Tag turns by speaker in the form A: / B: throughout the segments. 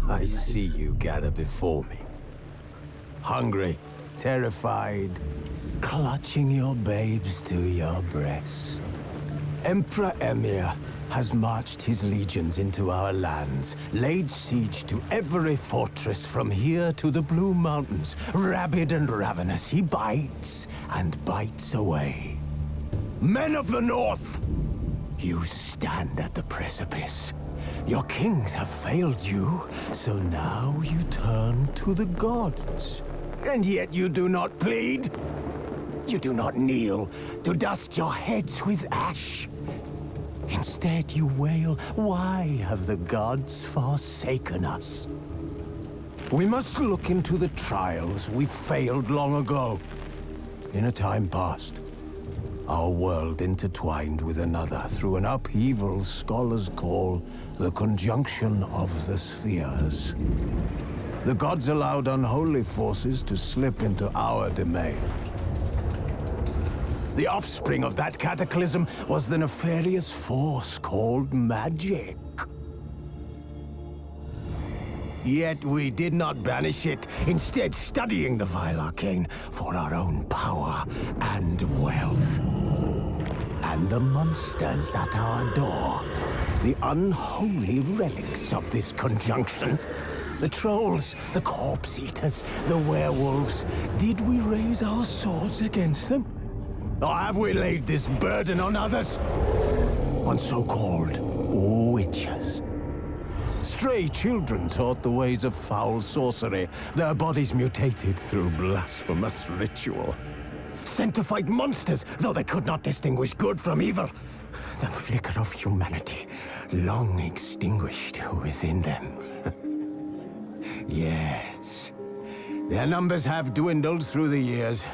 A: I see you gather before me. Hungry, terrified, clutching your babes to your breast. Emperor Emir has marched his legions into our lands, laid siege to every fortress from here to the Blue Mountains. Rabid and ravenous, he bites and bites away. Men of the North, you stand at the precipice. Your kings have failed you, so now you turn to the gods. And yet you do not plead. You do not kneel to dust your heads with ash. Instead you wail, why have the gods forsaken us? We must look into the trials we failed long ago. In a time past, our world intertwined with another through an upheaval scholars call the conjunction of the spheres. The gods allowed unholy forces to slip into our domain. The offspring of that cataclysm was the nefarious force called magic. Yet we did not banish it, instead studying the vile arcane for our own power and wealth. And the monsters at our door, the unholy relics of this conjunction. The trolls, the corpse eaters, the werewolves. Did we raise our swords against them? Or have we laid this burden on others? On so-called witches. Stray children taught the ways of foul sorcery, their bodies mutated through blasphemous ritual. Sent to fight monsters, though they could not distinguish good from evil. The flicker of humanity, long extinguished within them. Yes, their numbers have dwindled through the years,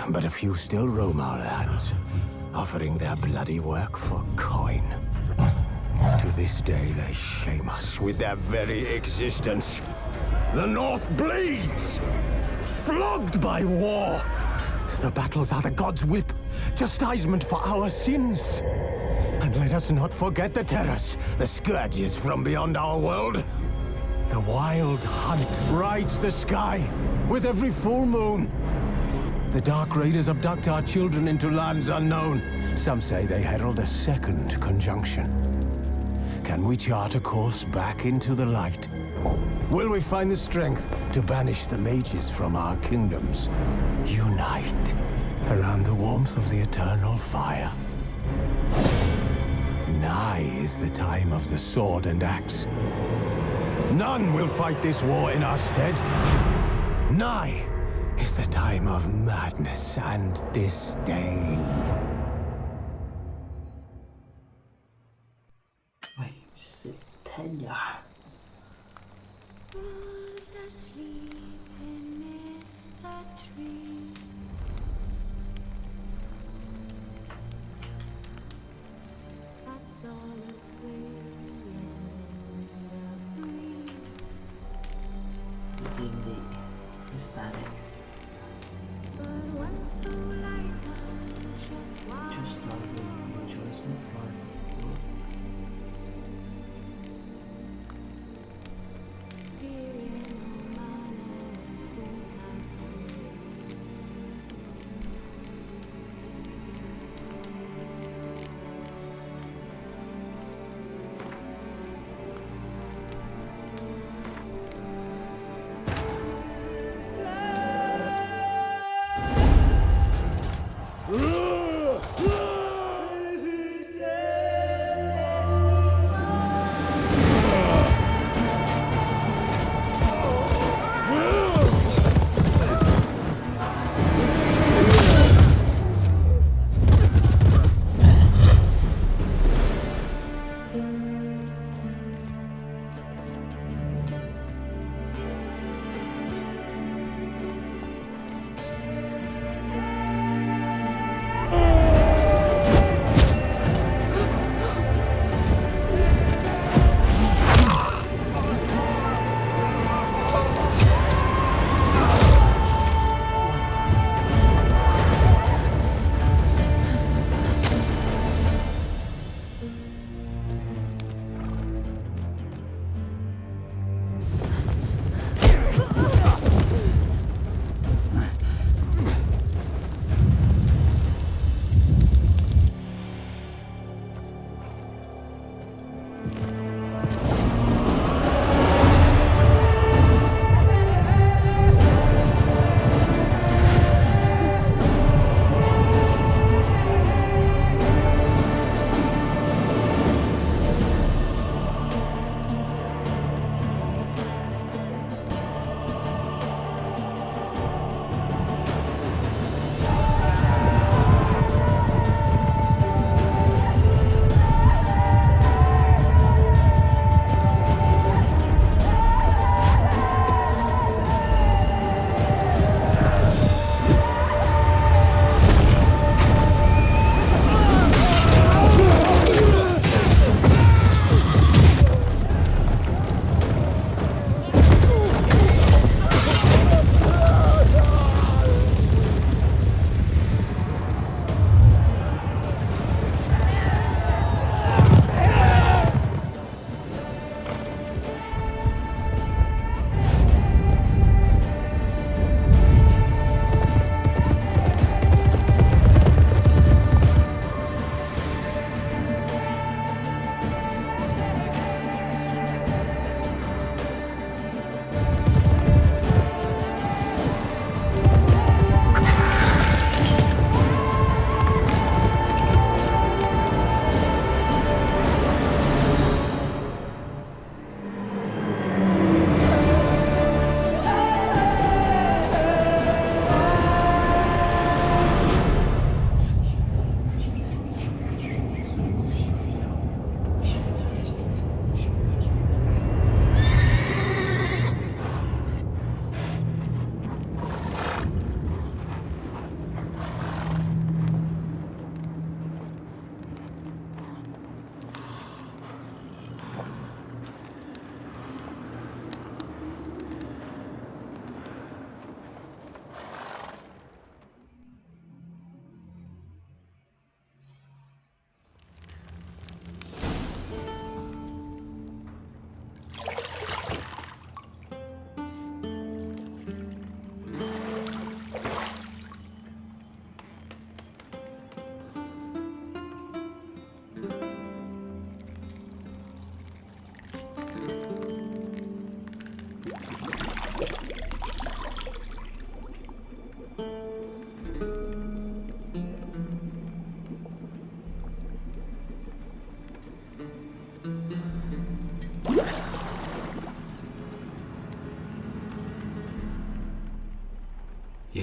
A: but a few still roam our lands, offering their bloody work for coin. To this day, they shame us with their very existence. The North bleeds, flogged by war. The battles are the gods' whip, chastisement for our sins. And let us not forget the terrors, the scourges from beyond our world. The wild hunt rides the sky with every full moon. The Dark Raiders abduct our children into lands unknown. Some say they herald a second conjunction. Can we chart a course back into the light? Will we find the strength to banish the mages from our kingdoms? Unite around the warmth of the eternal fire. Nigh is the time of the sword and axe. None will fight this war in our stead. Nigh is the time of madness and disdain.
B: Ôi, xịn thế nhở. D&D started. Choose target, choice one.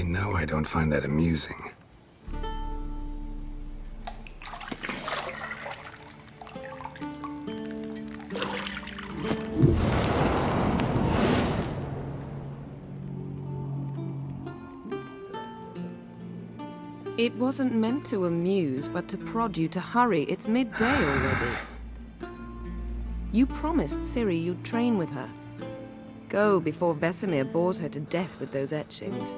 C: know I don't find that amusing.
D: It wasn't meant to amuse, but to prod you to hurry. It's midday already. You promised Ciri you'd train with her. Go before Vesemir bores her to death with those etchings.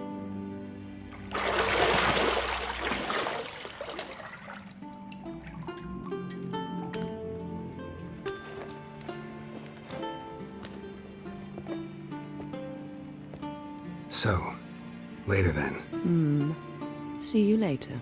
C: So, later then.
D: See you later.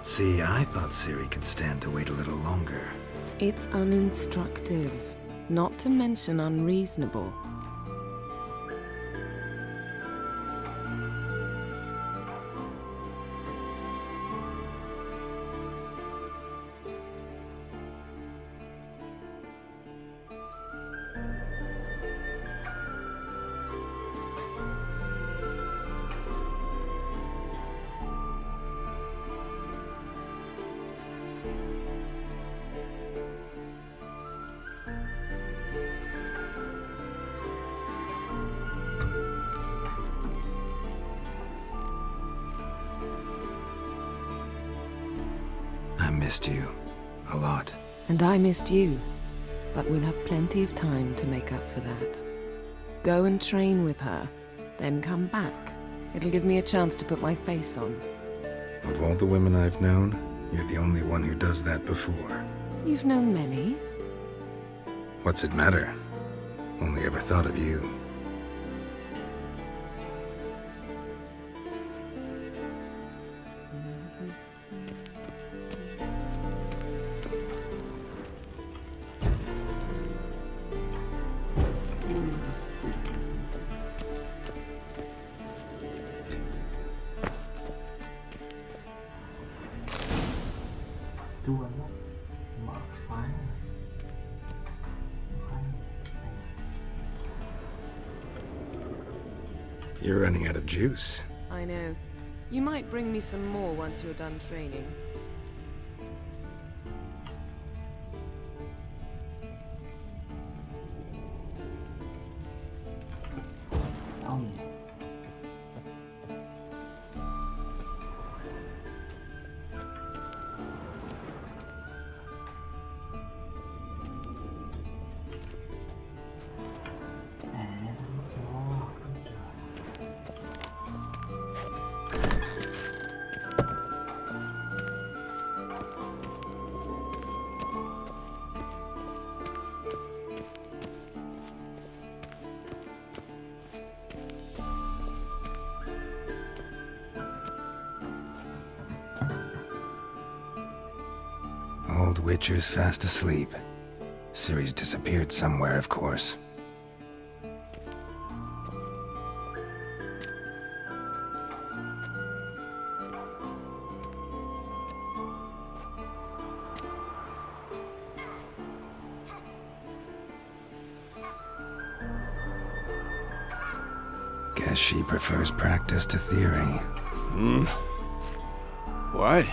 C: See, I thought Ciri could stand to wait a little longer.
D: It's uninstructive, not to mention unreasonable.
C: I missed you. A lot.
D: And I missed you, but we'll have plenty of time to make up for that. Go and train with her, then come back. It'll give me a chance to put my face on.
C: Of all the women I've known, you're the only one who does that before.
D: You've known many.
C: What's it matter? Only ever thought of you.
B: Tua nó mở khóa
C: You're running out of juice.
D: I know. You might bring me some more once you're done training.
B: ông
C: Old Witcher's fast asleep. Ciri's disappeared somewhere, of course. Guess she prefers practice to theory.
A: What?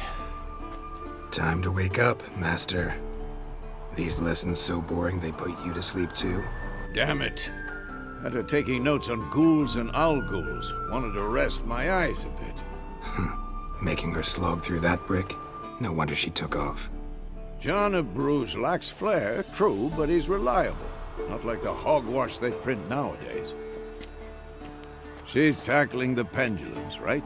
C: Time to wake up, Master. These lessons so boring they put you to sleep too?
A: Damn it. After taking notes on ghouls and owl-ghouls, wanted to rest my eyes a bit.
C: Making her slog through that brick? No wonder she took off.
A: John of Bruges lacks flair, true, but he's reliable. Not like the hogwash they print nowadays. She's tackling the pendulums, right?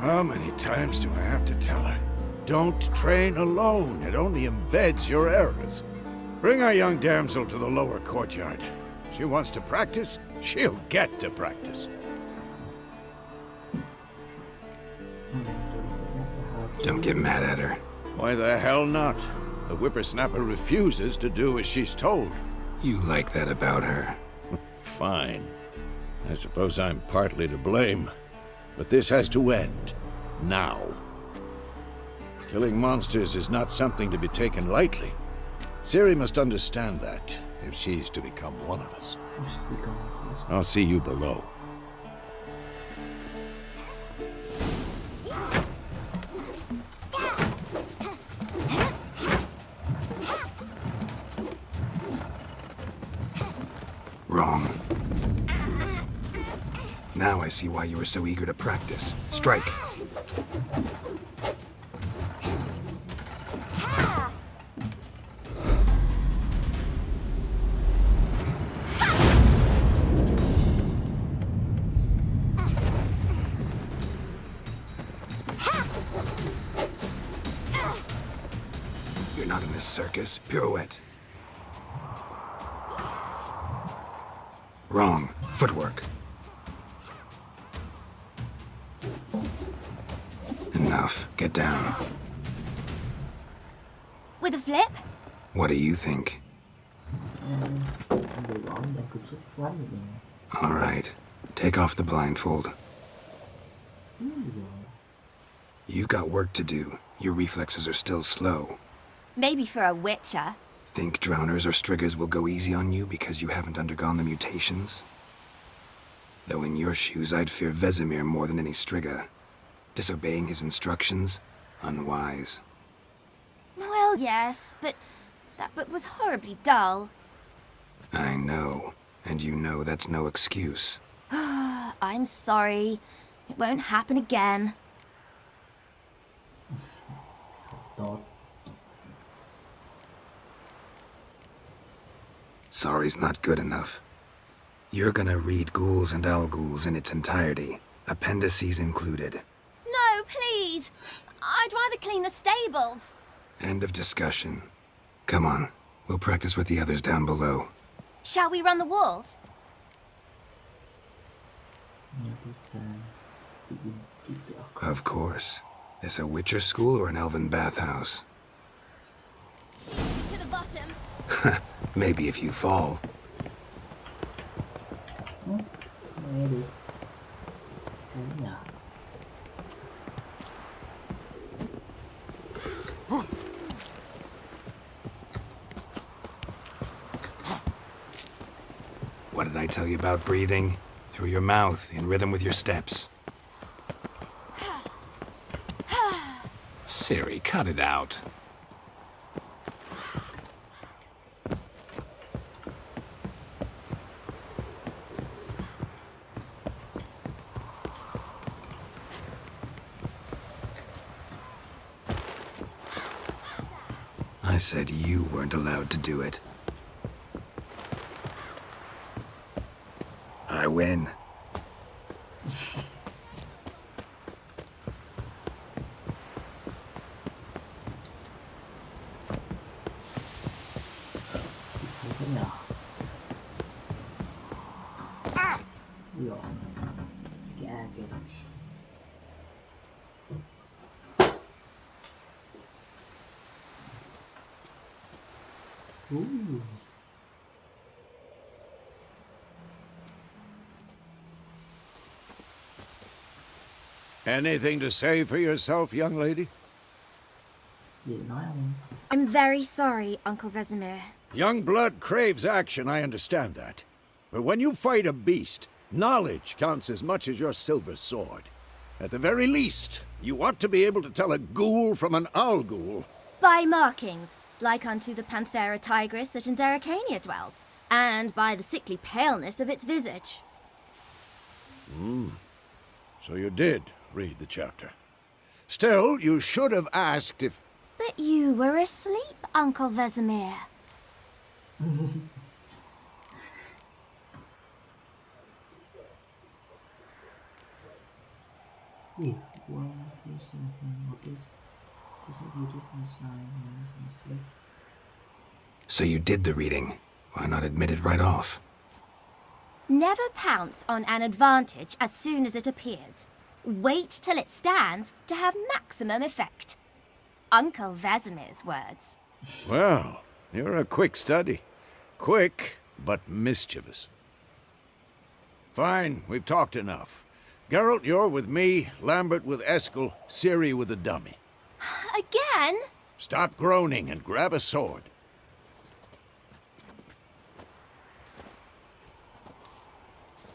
A: How many times do I have to tell her? Don't train alone. It only embeds your errors. Bring our young damsel to the lower courtyard. She wants to practice, she'll get to practice.
C: Don't get mad at her.
A: Why the hell not? The whippersnapper refuses to do as she's told.
C: You like that about her.
A: Fine. I suppose I'm partly to blame. But this has to end. Now. Killing monsters is not something to be taken lightly. Ciri must understand that, if she's to become one of us. I'll see you below.
C: Wrong. Now I see why you were so eager to practice. Strike. You're not in this circus. Pirouette. Wrong. Footwork. Enough. Get down.
E: With a flip?
C: What do you think? All right. Take off the blindfold. You've got work to do. Your reflexes are still slow.
E: Maybe for a witcher.
C: Think drowners or striggers will go easy on you because you haven't undergone the mutations? Though in your shoes, I'd fear Vesemir more than any strigger. Disobeying his instructions? Unwise.
E: Well, yes, but that book was horribly dull.
C: I know. And you know that's no excuse.
E: I'm sorry. It won't happen again.
C: Sorry's not good enough. You're gonna read Ghouls and Owl-Ghouls in its entirety, appendices included.
E: No, please! I'd rather clean the stables.
C: End of discussion. Come on, we'll practice with the others down below.
E: Shall we run the walls?
C: Of course. This a Witcher school or an elven bathhouse?
E: To the bottom.
C: Maybe if you fall. What did I tell you about breathing? Through your mouth, in rhythm with your steps. Ciri, cut it out. I said you weren't allowed to do it. I win.
A: Anything to say for yourself, young lady?
E: I'm very sorry, Uncle Vesemir.
F: Young blood craves action, I understand that. But when you fight a beast, knowledge counts as much as your silver sword. At the very least, you ought to be able to tell a ghoul from an owl ghoul.
E: By markings, like unto the Panthera tigris that in Zerrikania dwells, and by the sickly paleness of its visage.
F: So you did read the chapter. Still, you should have asked if...
E: But you were asleep, Uncle Vesemir.
B: If one do something like this is a beautiful sign when I'm asleep.
C: So you did the reading. Why not admit it right off?
E: Never pounce on an advantage as soon as it appears. Wait till it stands to have maximum effect. Uncle Vesemir's words.
F: Well, you're a quick study. Quick, but mischievous. Fine, we've talked enough. Geralt, you're with me, Lambert with Eskel, Ciri with the dummy.
E: Again?
F: Stop groaning and grab a sword.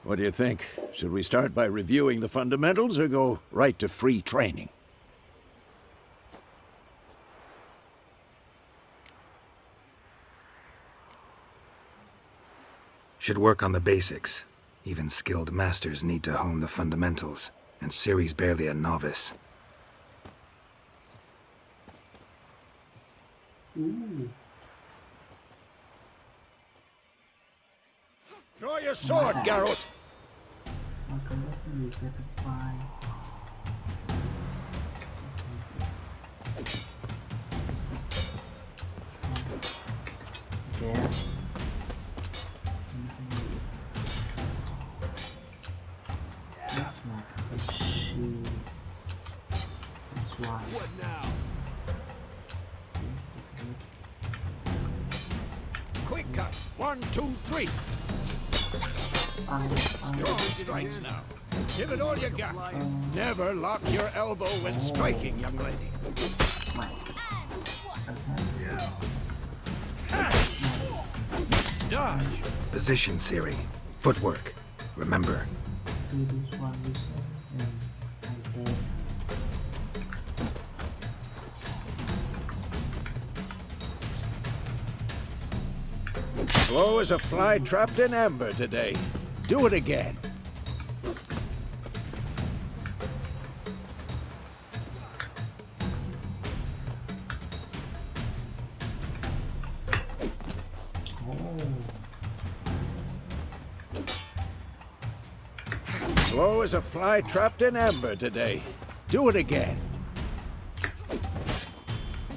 F: What do you think? Should we start by reviewing the fundamentals or go right to free training?
C: Should work on the basics. Even skilled masters need to hone the fundamentals, and Ciri's barely a novice.
F: Draw your sword, Geralt!
B: Uncle Vesemir get a fly. Yeah. That's not a shield. That's right.
A: What now?
B: Yes, this is it.
F: Quick cut! 1, 2, 3! Strong strikes now. Give it all you got. Never lock your elbow when striking, young lady. Dodge!
C: Position, Ciri. Footwork. Remember.
B: Do this one you said, and I did.
F: Slow as a fly trapped in amber today. Do it again. Slow as a fly trapped in amber today. Do it again.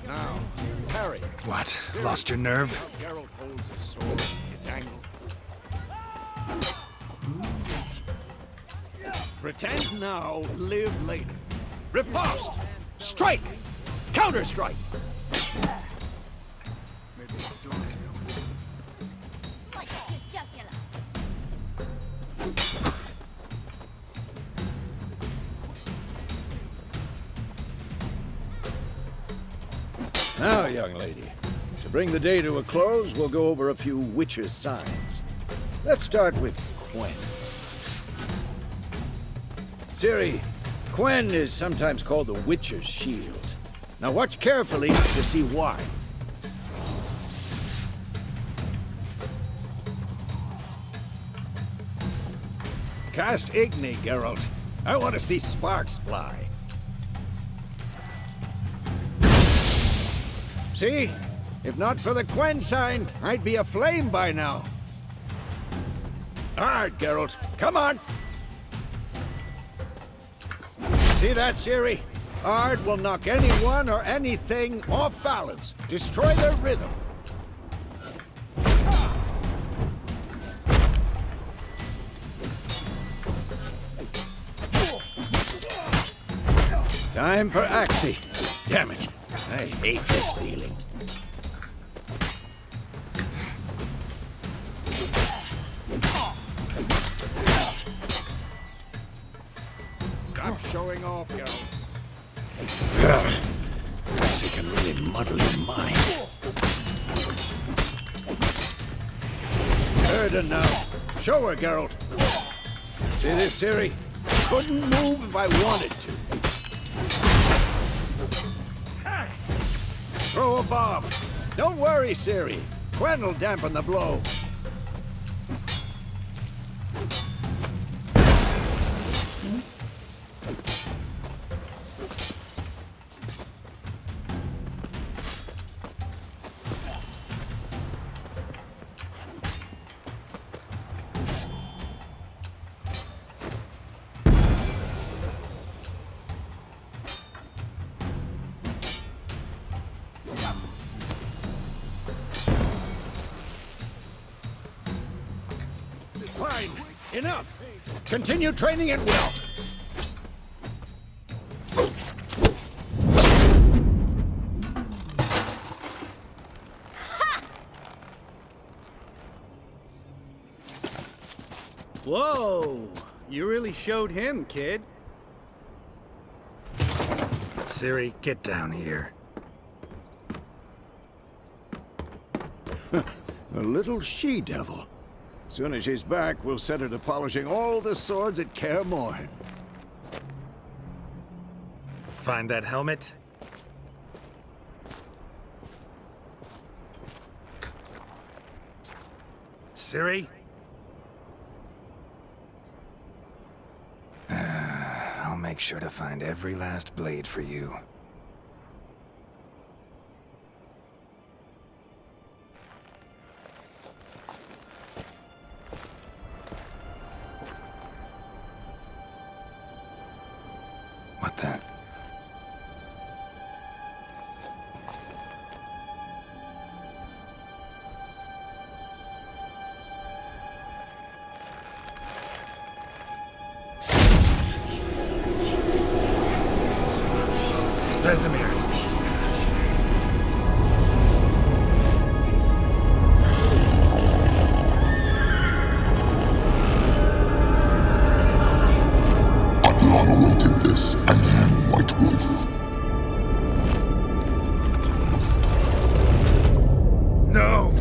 F: Now, parry.
C: What? Lost your nerve?
F: Geralt holds his sword. It's angled. Pretend now, live later. Riposte! Strike! Counter-strike! Now, young lady, to bring the day to a close, we'll go over a few witches' signs. Let's start with Quen. Ciri, Quen is sometimes called the witcher's shield. Now watch carefully to see why. Cast Igni, Geralt. I want to see sparks fly. See? If not for the Quen sign, I'd be aflame by now. Hard, Geralt. Come on! See that, Ciri? Ard will knock anyone or anything off balance. Destroy their rhythm. Time for Axie. Damn it. I hate this feeling. Stop showing off, Geralt. This can really muddle your mind. confident now. Show her, Geralt. See this, Ciri? Couldn't move if I wanted to. Throw a bomb. Don't worry, Ciri. Quen'll dampen the blow. Fine. Enough. Continue training at will.
G: Whoa! You really showed him, kid.
C: Ciri, get down here.
F: A little she-devil. Soon as she's back, we'll set her to polishing all the swords at Kaer Morhen.
C: Find that helmet? Ciri? I'll make sure to find every last blade for you. What the? Vesemir.
H: I've long awaited this, and then White Wolf.
C: No!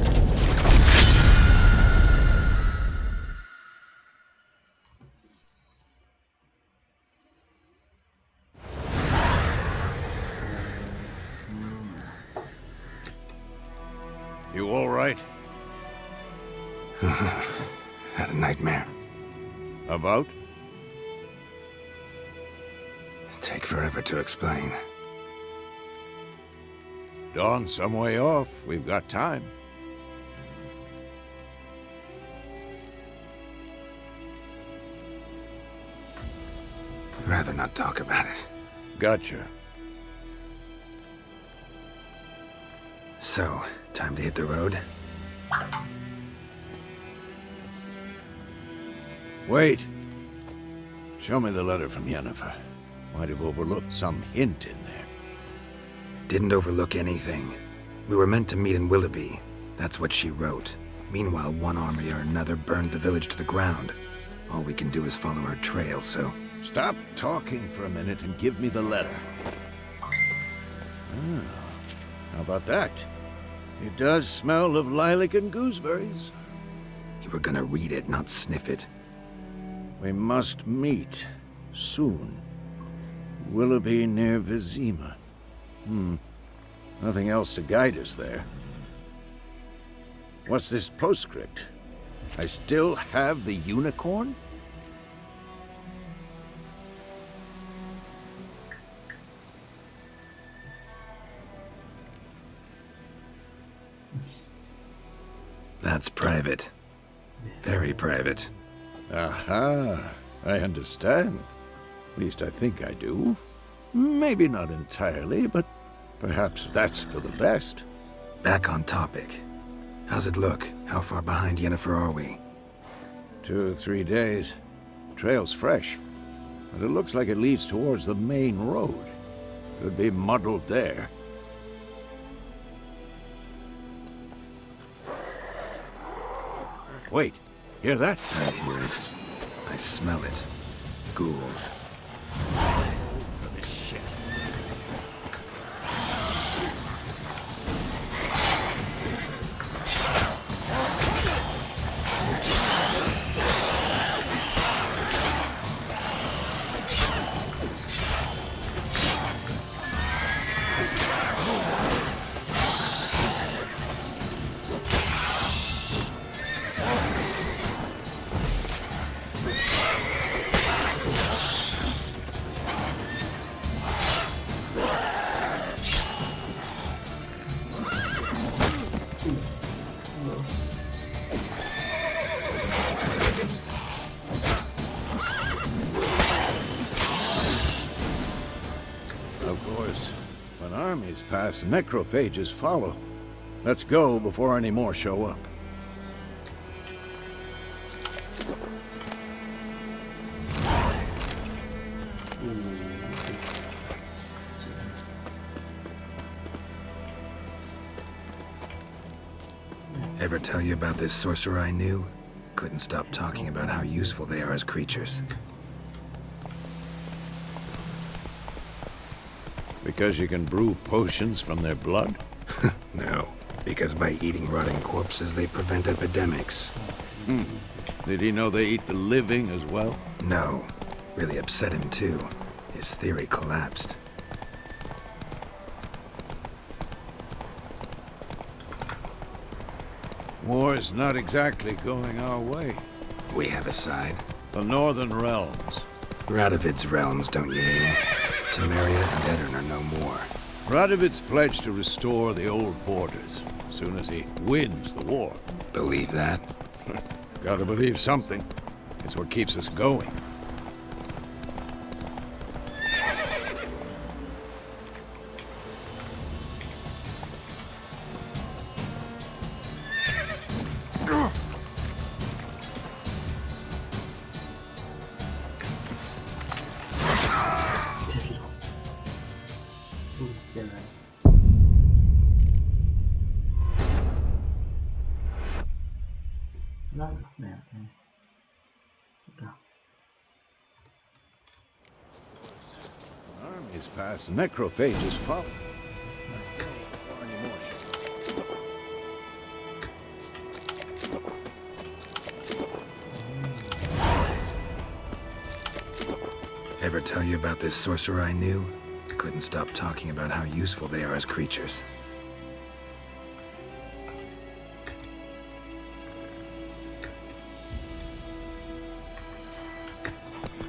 F: You all right?
C: Had a nightmare.
F: About?
C: Take forever to explain.
F: Dawn's some way off. We've got time.
C: Rather not talk about it.
F: Gotcha.
C: So, time to hit the road?
F: Wait. Show me the letter from Yennefer. Might have overlooked some hint in there.
C: Didn't overlook anything. We were meant to meet in Willoughby. That's what she wrote. Meanwhile, one army or another burned the village to the ground. All we can do is follow her trail, so...
F: Stop talking for a minute and give me the letter. How about that? It does smell of lilac and gooseberries.
C: You were gonna read it, not sniff it.
F: We must meet. Soon. Willoughby near Vizima. Nothing else to guide us there. What's this postscript? I still have the unicorn?
C: That's private. Very private.
F: Aha, I understand. At least I think I do. Maybe not entirely, but perhaps that's for the best.
C: Back on topic. How's it look? How far behind Yennefer are we?
F: 2 or 3 days. Trail's fresh, but it looks like it leads towards the main road. Could be muddled there. Wait, hear that?
C: I hear it. I smell it. Ghouls.
F: For this shit. When armies pass, necrophages follow. Let's go before any more show up.
C: Ever tell you about this sorcerer I knew? Couldn't stop talking about how useful they are as creatures.
F: Because you can brew potions from their blood?
C: No, because by eating rotting corpses, they prevent epidemics.
F: Did he know they eat the living as well?
C: No, really upset him too. His theory collapsed.
F: War's not exactly going our way.
C: We have a side.
F: The Northern Realms.
C: Radovid's realms, don't you mean? Temeria and Edirn are no more.
F: Radovid's pledged to restore the old borders, as soon as he wins the war.
C: Believe that?
F: Gotta believe something. It's what keeps us going.
B: Rất đẹp nha.
F: Armies pass, necrophages follow. Let's go before any more show up.
C: Ever tell you about this sorcerer I knew? Couldn't stop talking about how useful they are as creatures.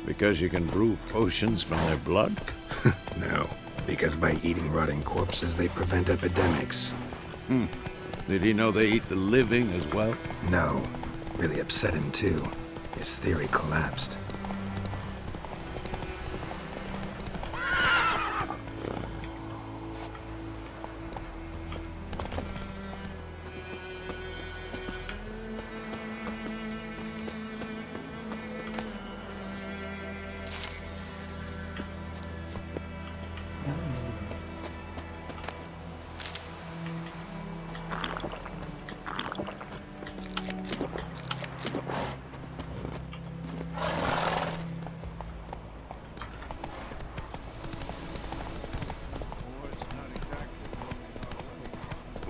F: Because you can brew potions from their blood?
C: No, because by eating rotting corpses, they prevent epidemics.
F: Did he know they eat the living as well?
C: No, really upset him too. His theory collapsed.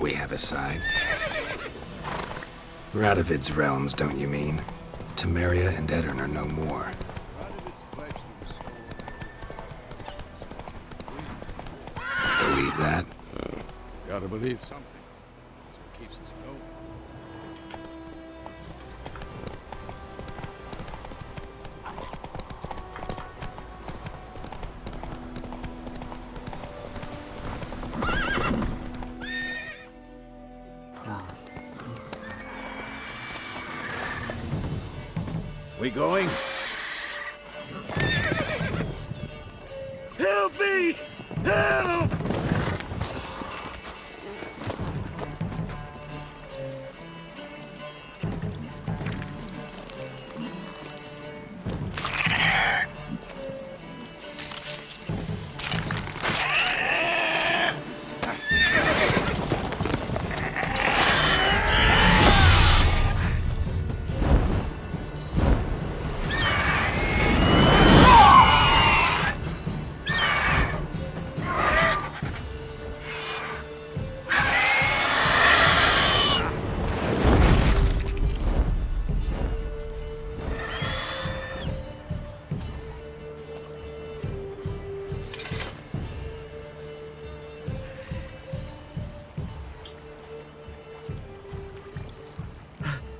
C: We have a side. Radovid's realms, don't you mean? Temeria and Edirn are no more. Believe that?
F: Gotta believe something. That's what keeps us going. We going? Help me! Help!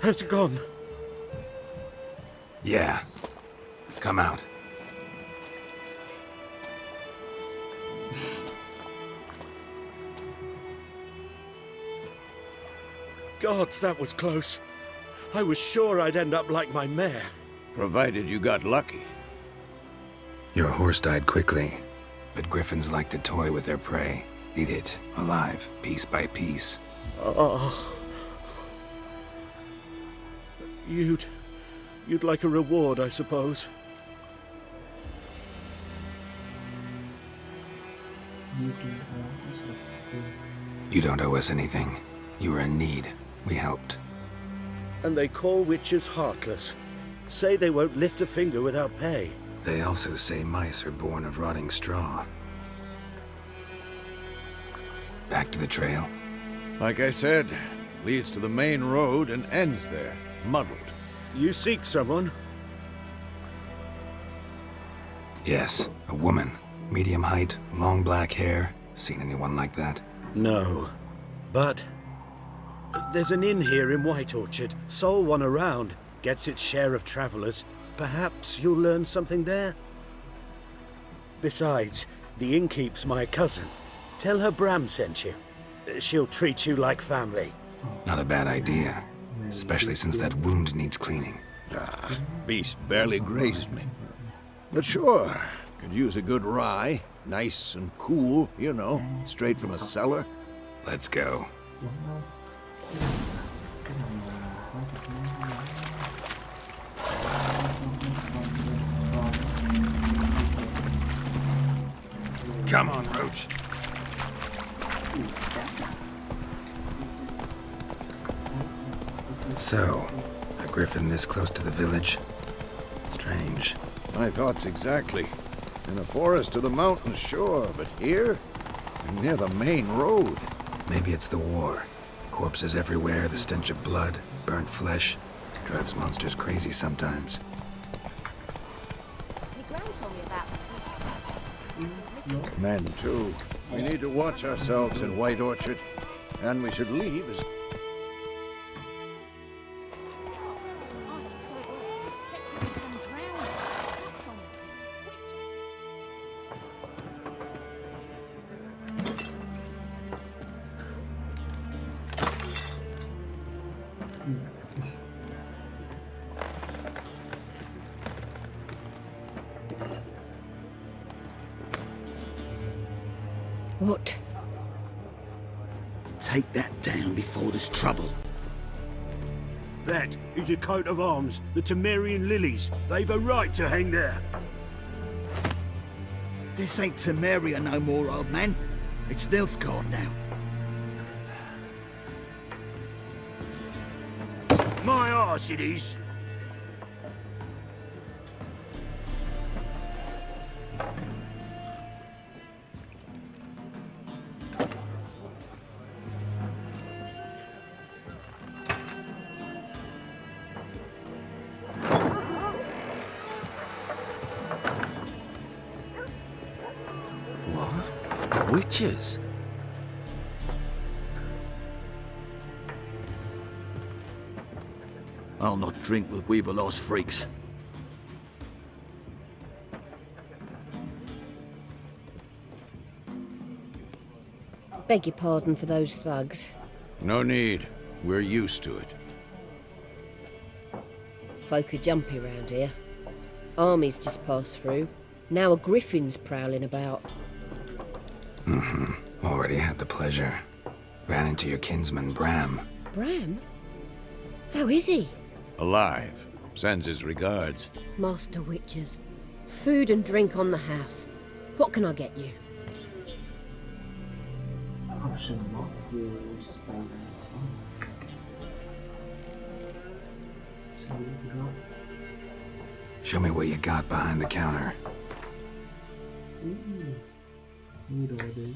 I: Has it gone?
C: Yeah. Come out.
I: Gods, that was close. I was sure I'd end up like my mare.
F: Provided you got lucky.
C: Your horse died quickly, but griffins like to toy with their prey. Eat it, alive, piece by piece.
I: Oh. You'd like a reward, I suppose.
C: You don't owe us anything. You were in need. We helped.
I: And they call witches heartless. Say they won't lift a finger without pay.
C: They also say mice are born of rotting straw. Back to the trail?
F: Like I said, leads to the main road and ends there, muddled.
I: You seek someone?
C: Yes, a woman. Medium height, long black hair. Seen anyone like that?
I: No. But there's an inn here in White Orchard. Sole one around. Gets its share of travelers. Perhaps you'll learn something there? Besides, the innkeep's my cousin. Tell her Bram sent you. She'll treat you like family.
C: Not a bad idea. Especially since that wound needs cleaning.
F: Ah, beast barely grazed me. But sure, could use a good rye. Nice and cool, you know, straight from a cellar.
C: Let's go.
F: Come on, Roach.
C: So, a griffin this close to the village? Strange.
F: My thoughts exactly. In a forest or the mountains, sure, but here? Near the main road.
C: Maybe it's the war. Corpses everywhere, the stench of blood, burnt flesh. Drives monsters crazy sometimes.
F: Men, too. We need to watch ourselves in White Orchard. And we should leave as...
D: What?
J: Take that down before there's trouble.
I: That is a coat of arms, the Temerian lilies. They've a right to hang there.
J: This ain't Temeria no more, old man. It's Nilfgaard now.
I: My arse it is.
A: Witches?
J: I'll not drink with Weaver-lost freaks.
K: Beg your pardon for those thugs.
F: No need. We're used to it.
K: Folk are jumpy round here. Armies just passed through. Now a griffin's prowling about.
C: Already had the pleasure. Ran into your kinsman, Bram.
K: Bram? How is he?
F: Alive. Sends his regards.
K: Master Witches. Food and drink on the house. What can I get you?
B: Option not will spells. So we got.
C: Show me what you got behind the counter.
B: Mua đồ đi.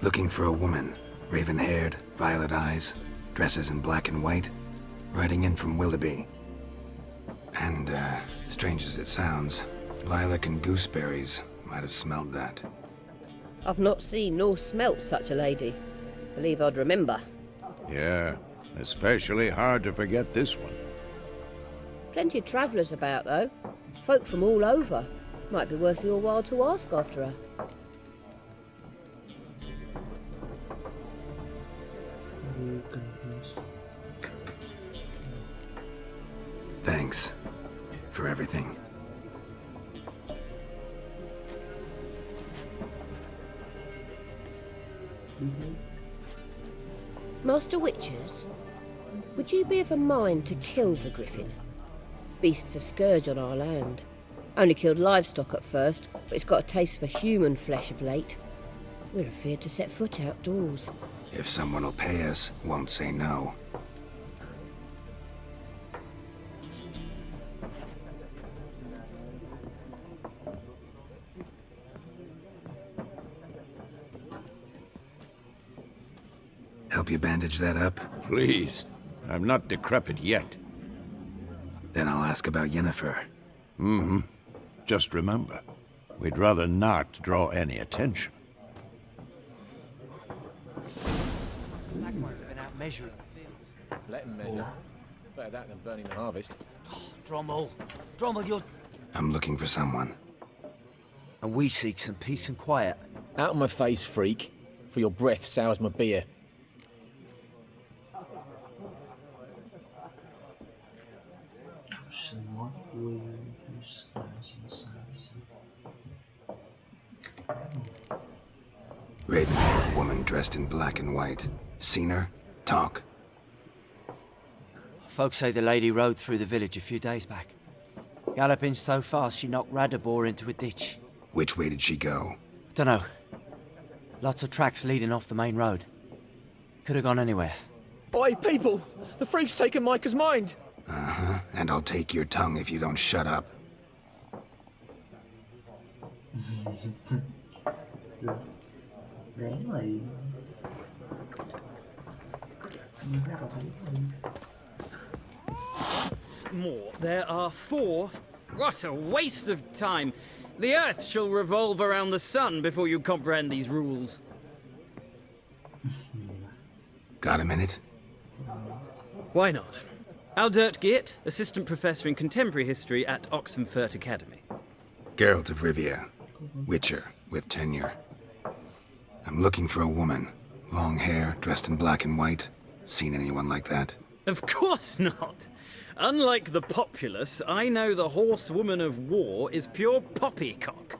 C: Looking for a woman, raven-haired, violet eyes, dresses in black and white, riding in from Willoughby. And, strange as it sounds, lilac and gooseberries might have smelled that.
K: I've not seen nor smelt such a lady. Believe I'd remember.
F: Yeah, especially hard to forget this one.
K: Plenty of travellers about, though. Folk from all over. Might be worth your while to ask after her.
C: Thanks for everything.
K: Master Witchers, would you be of a mind to kill the griffin? Beast's a scourge on our land. Only killed livestock at first, but it's got a taste for human flesh of late. We're afeard to set foot outdoors.
C: If someone will pay us, won't say no. Help you bandage that up?
F: Please. I'm not decrepit yet.
C: Then I'll ask about Yennefer.
F: Mm-hmm. Just remember, we'd rather not draw any attention.
L: Blackmore's been out measuring the fields.
M: Let him measure. Better that than burning the harvest.
L: Drommel, you're...
C: I'm looking for someone.
L: And we seek some peace and quiet.
M: Out of my face, freak. For your breath sours my beer.
C: Raven-haired woman dressed in black and white. Seen her? Talk.
L: Folks say the lady rode through the village a few days back. Galloping so fast she knocked Radabor into a ditch.
C: Which way did she go?
L: Dunno. Lots of tracks leading off the main road. Could have gone anywhere.
M: Oi, people! The freak's taken Micah's mind!
C: Uh-huh. And I'll take your tongue if you don't shut up.
G: More. There are 4. What a waste of time. The Earth shall revolve around the sun before you comprehend these rules.
C: Got a minute?
G: Why not? Aldert Geert, Assistant Professor in Contemporary History at Oxenfurt Academy.
C: Geralt of Rivia. Witcher, with tenure. I'm looking for a woman. Long hair, dressed in black and white. Seen anyone like that?
G: Of course not. Unlike the populace, I know the horsewoman of war is pure poppycock.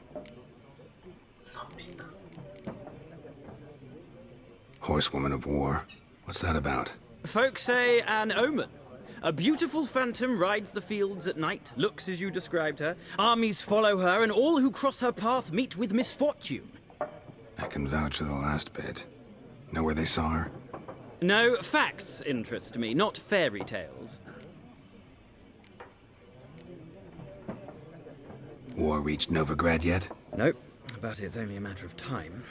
C: Horsewoman of war? What's that about?
G: Folk say an omen. A beautiful phantom rides the fields at night, looks as you described her. Armies follow her, and all who cross her path meet with misfortune.
C: I can vouch for the last bit. Know where they saw her?
G: No, facts interest me, not fairy tales.
C: War reached Novigrad yet?
G: Nope, but it's only a matter of time.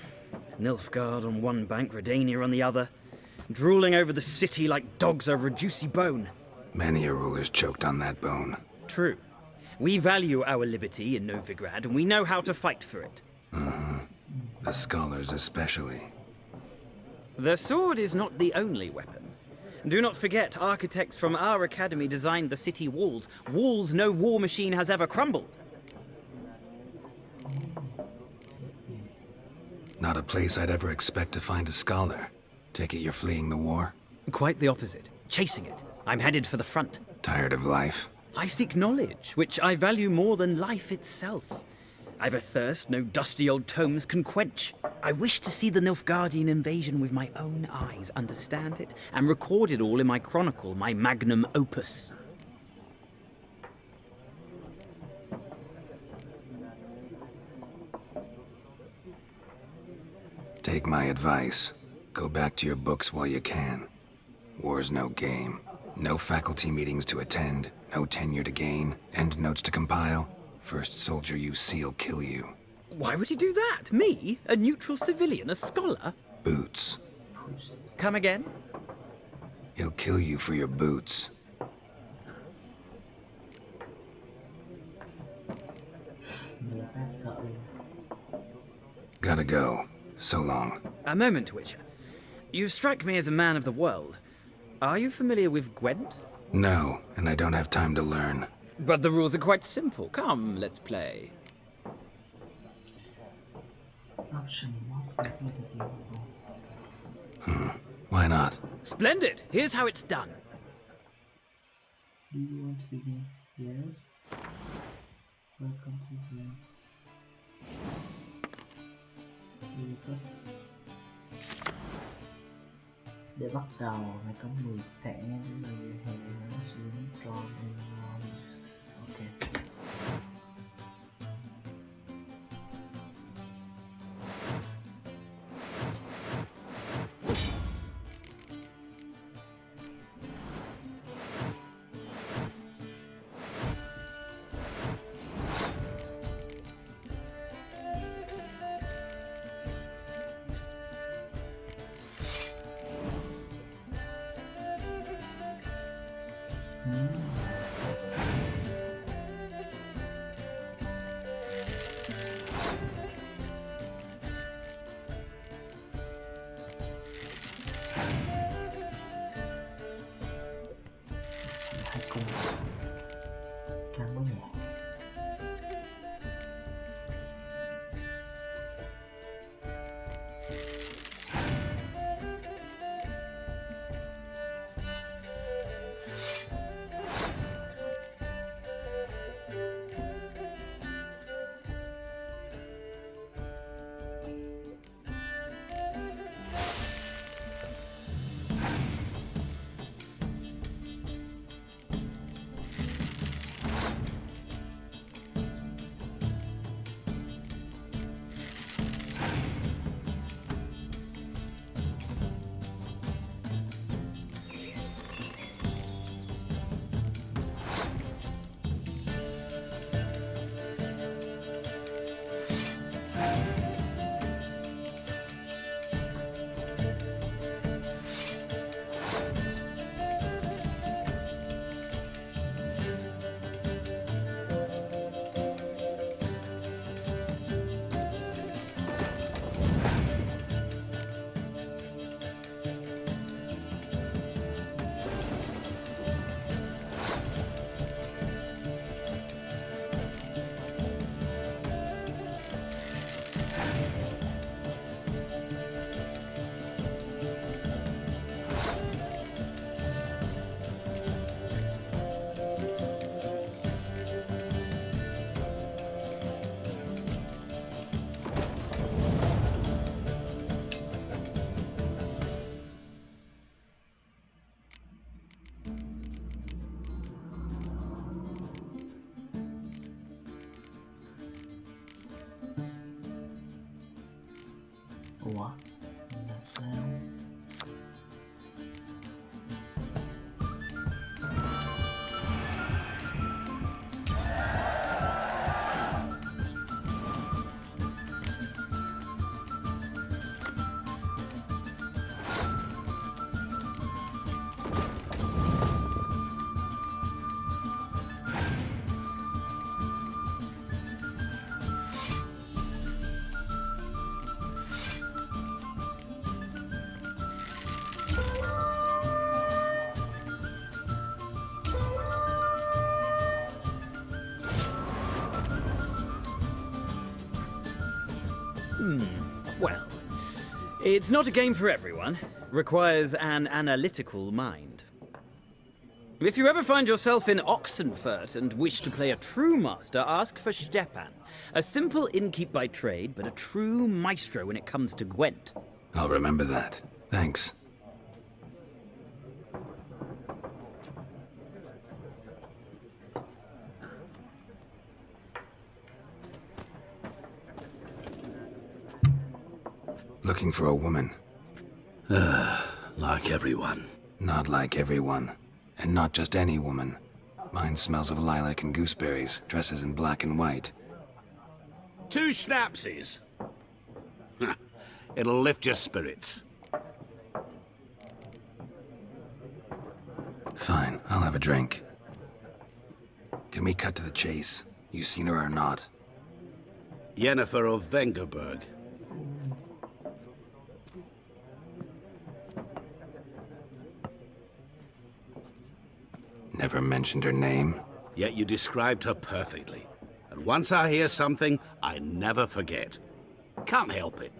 G: Nilfgaard on one bank, Redania on the other. Drooling over the city like dogs over a juicy bone.
C: Many a ruler's choked on that bone.
G: True. We value our liberty in Novigrad, and we know how to fight for it.
C: The scholars especially.
G: The sword is not the only weapon. Do not forget, architects from our academy designed the city walls. Walls no war machine has ever crumbled.
C: Not a place I'd ever expect to find a scholar. Take it you're fleeing the war?
G: Quite the opposite. Chasing it. I'm headed for the front.
C: Tired of life?
G: I seek knowledge, which I value more than life itself. I've a thirst no dusty old tomes can quench. I wish to see the Nilfgaardian invasion with my own eyes, understand it, and record it all in my chronicle, my magnum opus.
C: Take my advice. Go back to your books while you can. War's no game. No faculty meetings to attend, no tenure to gain, end notes to compile. First soldier you see'll kill you.
G: Why would he do that? Me? A neutral civilian? A scholar?
C: Boots.
G: Come again?
C: He'll kill you for your boots. Gotta go. So long.
G: A moment, Witcher. You strike me as a man of the world. Are you familiar with Gwent?
C: No, and I don't have time to learn.
G: But the rules are quite simple. Come, let's play.
B: Option 1.
C: Why not?
G: Splendid! Here's how it's done.
B: Do you want to begin? Yes. Welcome to the first. Để bắt đầu phải có 10 thẻ với người hè nó xuống cho mình. Ok. Ủa? Là sao?
G: Well, it's not a game for everyone. Requires an analytical mind. If you ever find yourself in Oxenfurt and wish to play a true master, ask for Stepan. A simple innkeep by trade, but a true maestro when it comes to Gwent.
C: I'll remember that. Thanks. Looking for a woman.
N: Like everyone.
C: Not like everyone. And not just any woman. Mine smells of lilac and gooseberries, dresses in black and white.
F: 2 schnapsies. It'll lift your spirits.
C: Fine, I'll have a drink. Can we cut to the chase? You seen her or not?
F: Yennefer of Vengerberg.
C: Never mentioned her name.
F: Yet you described her perfectly. And once I hear something, I never forget. Can't help it.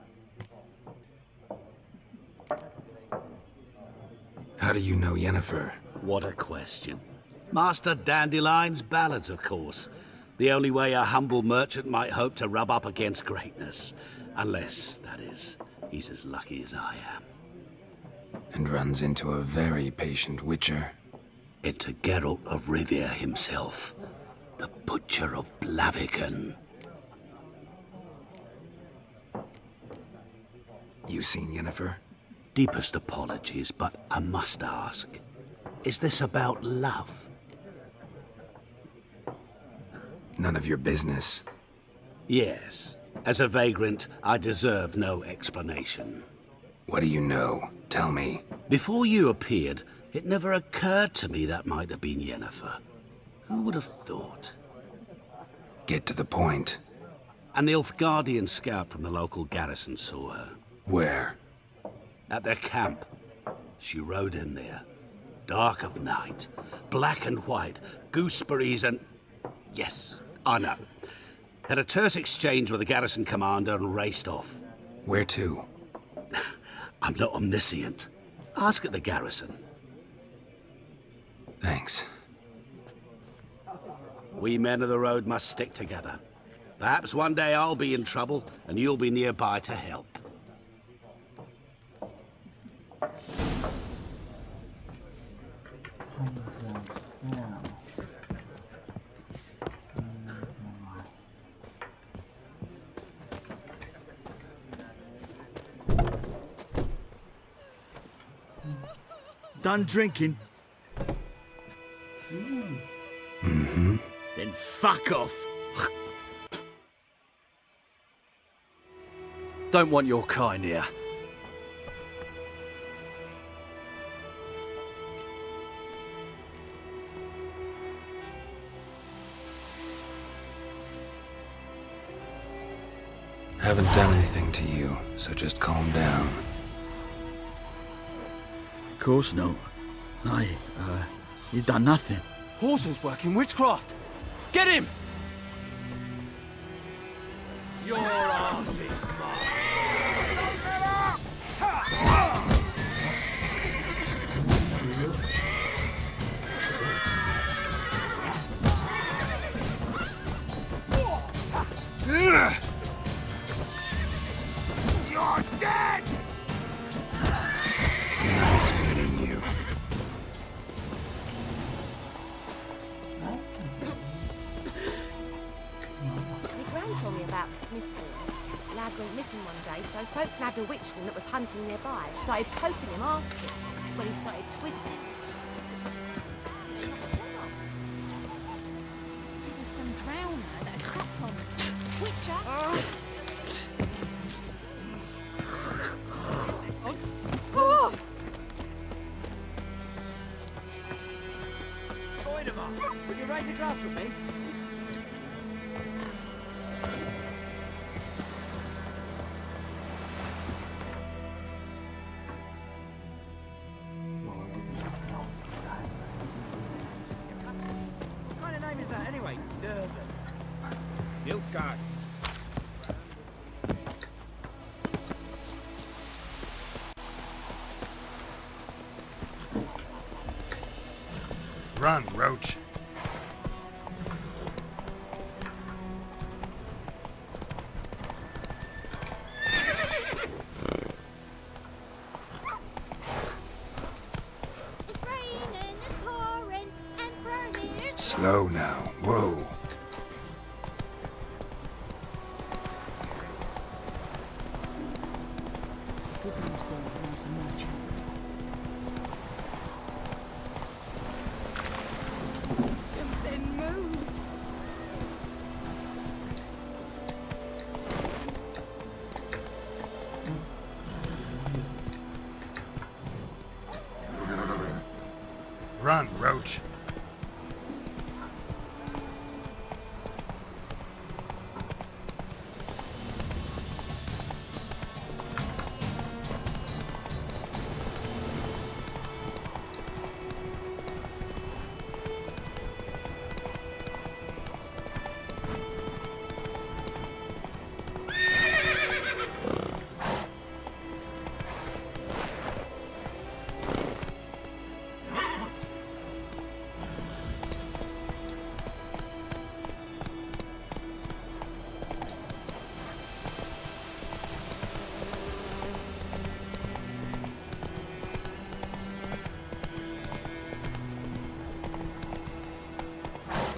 C: How do you know Yennefer?
F: What a question. Master Dandelion's ballads, of course. The only way a humble merchant might hope to rub up against greatness. Unless, that is, he's as lucky as I am.
C: And runs into a very patient witcher.
F: Into Geralt of Rivia himself. The Butcher of Blaviken.
C: You seen Yennefer?
F: Deepest apologies, but I must ask. Is this about love?
C: None of your business.
F: Yes. As a vagrant, I deserve no explanation.
C: What do you know? Tell me.
F: Before you appeared, it never occurred to me that might have been Yennefer. Who would have thought?
C: Get to the point.
F: An Nilfgaardian scout from the local garrison saw her.
C: Where?
F: At their camp. She rode in there. Dark of night. Black and white. Gooseberries and... Yes, I know. Had a terse exchange with the garrison commander and raced off.
C: Where to?
F: I'm not omniscient. Ask at the garrison.
C: Thanks.
F: We men of the road must stick together. Perhaps one day I'll be in trouble and you'll be nearby to help.
J: Done drinking?
C: Mm-hmm.
J: Then fuck off.
M: Don't want your kind here.
C: Haven't done anything to you, so just calm down.
J: Of course not. You done nothing.
L: Horson's working witchcraft. Get him!
F: Your arse is mine. You're dead!
C: Nice meeting you.
N: Told me about the Smith's boy. Lad went missing one day, so folk nabbed a witchman that was hunting nearby. Started poking him, asking. When he started twisting.
O: It was some drowner that had sucked on Witcher.
L: Voidemar, would you raise a glass with me?
F: Nilfgaard.
C: Run, Roach.
O: It's raining and pouring and burning.
C: Slow now. Whoa.
F: Run, Roach.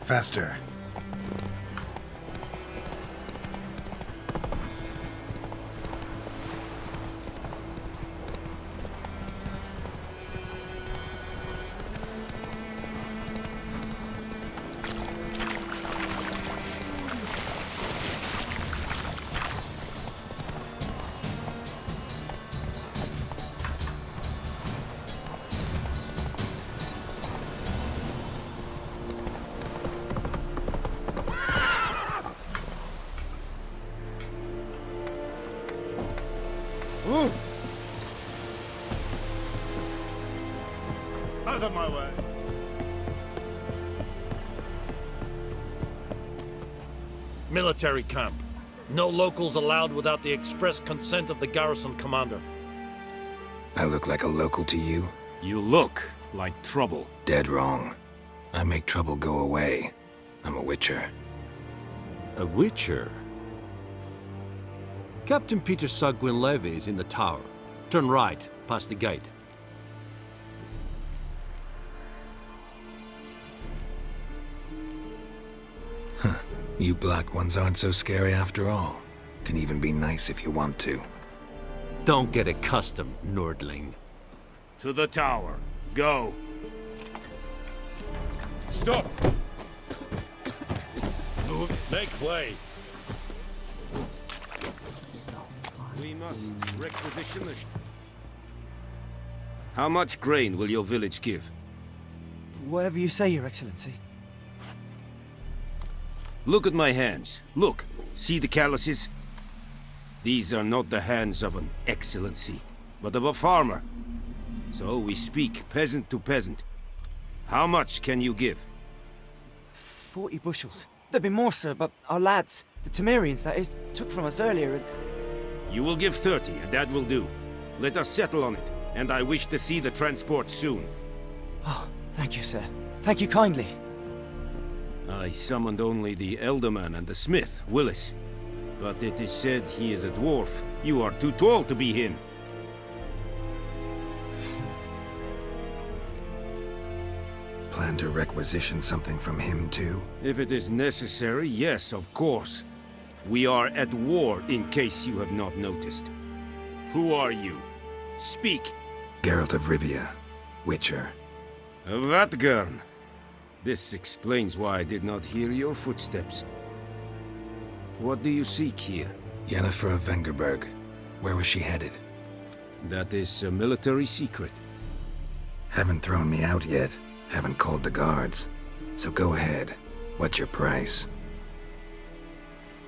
F: Faster. Out of my way.
P: Military camp. No locals allowed without the express consent of the garrison commander.
C: I look like a local to you?
F: You look like trouble.
C: Dead wrong. I make trouble go away. I'm a witcher.
Q: A witcher? Captain Peter Sagwin Levy is in the tower. Turn right, past the gate.
C: Huh. You black ones aren't so scary after all. Can even be nice if you want to.
Q: Don't get accustomed, Nordling.
F: To the tower. Go. Stop!
P: Make way.
F: We must requisition the... How much grain will your village give?
L: Whatever you say, Your Excellency.
F: Look at my hands. Look. See the calluses? These are not the hands of an excellency, but of a farmer. So we speak peasant to peasant. How much can you give?
L: 40 bushels. There'd be more, sir, but our lads, the Temerians, that is, took from us earlier and...
F: You will give 30, and that will do. Let us settle on it, and I wish to see the transport soon.
L: Oh, thank you, sir. Thank you kindly.
F: I summoned only the Elderman and the smith, Willis. But it is said he is a dwarf. You are too tall to be him.
C: Plan to requisition something from him, too?
F: If it is necessary, yes, of course. We are at war, in case you have not noticed. Who are you? Speak.
C: Geralt of Rivia, Witcher.
F: Vatgern. This explains why I did not hear your footsteps. What do you seek here?
C: Yennefer of Vengerberg. Where was she headed?
F: That is a military secret.
C: Haven't thrown me out yet. Haven't called the guards. So go ahead. What's your price?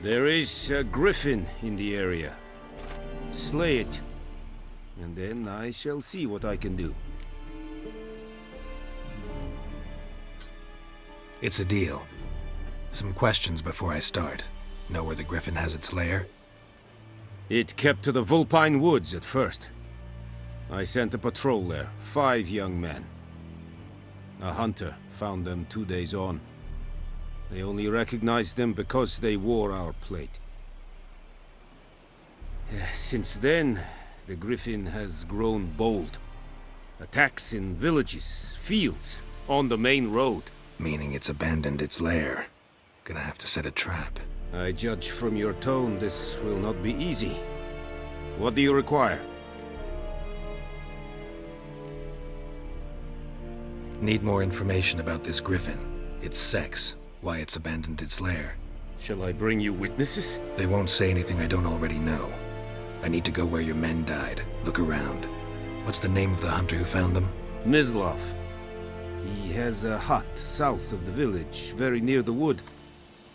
F: There is a griffin in the area. Slay it. And then I shall see what I can do.
C: It's a deal. Some questions before I start. Know where the griffin has its lair?
F: It kept to the Vulpine Woods at first. I sent a patrol there, 5 young men. A hunter found them 2 days on. They only recognized them because they wore our plate. Since then, the griffin has grown bold. Attacks in villages, fields, on the main road.
C: Meaning it's abandoned its lair. Gonna have to set a trap.
F: I judge from your tone this will not be easy. What do you require?
C: Need more information about this griffin. Its sex, why it's abandoned its lair.
F: Shall I bring you witnesses?
C: They won't say anything I don't already know. I need to go where your men died. Look around. What's the name of the hunter who found them?
F: Mislav.
R: He has a hut south of the village, very near the wood.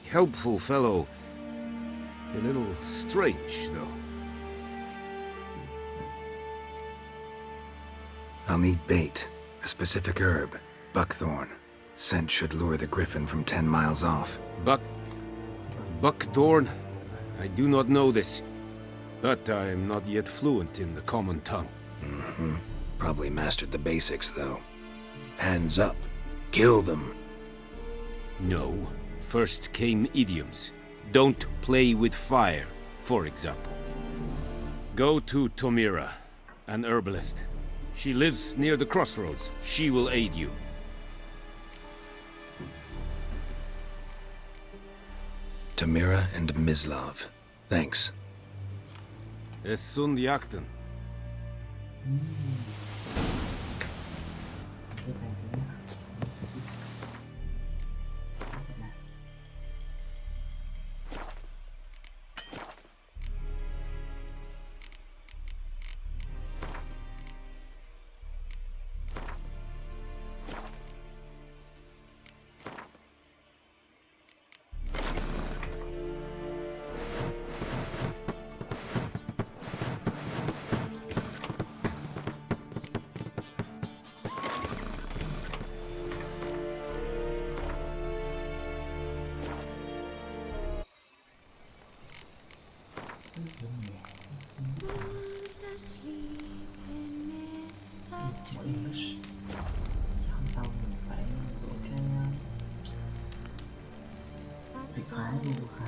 R: Helpful fellow. A little strange, though.
C: I'll need bait, a specific herb, buckthorn. Scent should lure the griffin from 10 miles off.
R: Buckthorn? I do not know this, but I am not yet fluent in the common tongue.
C: Mm-hmm. Probably mastered the basics, though. Hands up. Kill them.
R: No. First came idioms. Don't play with fire, for example. Go to Tomira, an herbalist. She lives near the crossroads. She will aid you.
C: Tomira and Mislav. Thanks.
R: Es sunt jakten.
B: Hôm sau mình phải đổ cái phá đi được hả?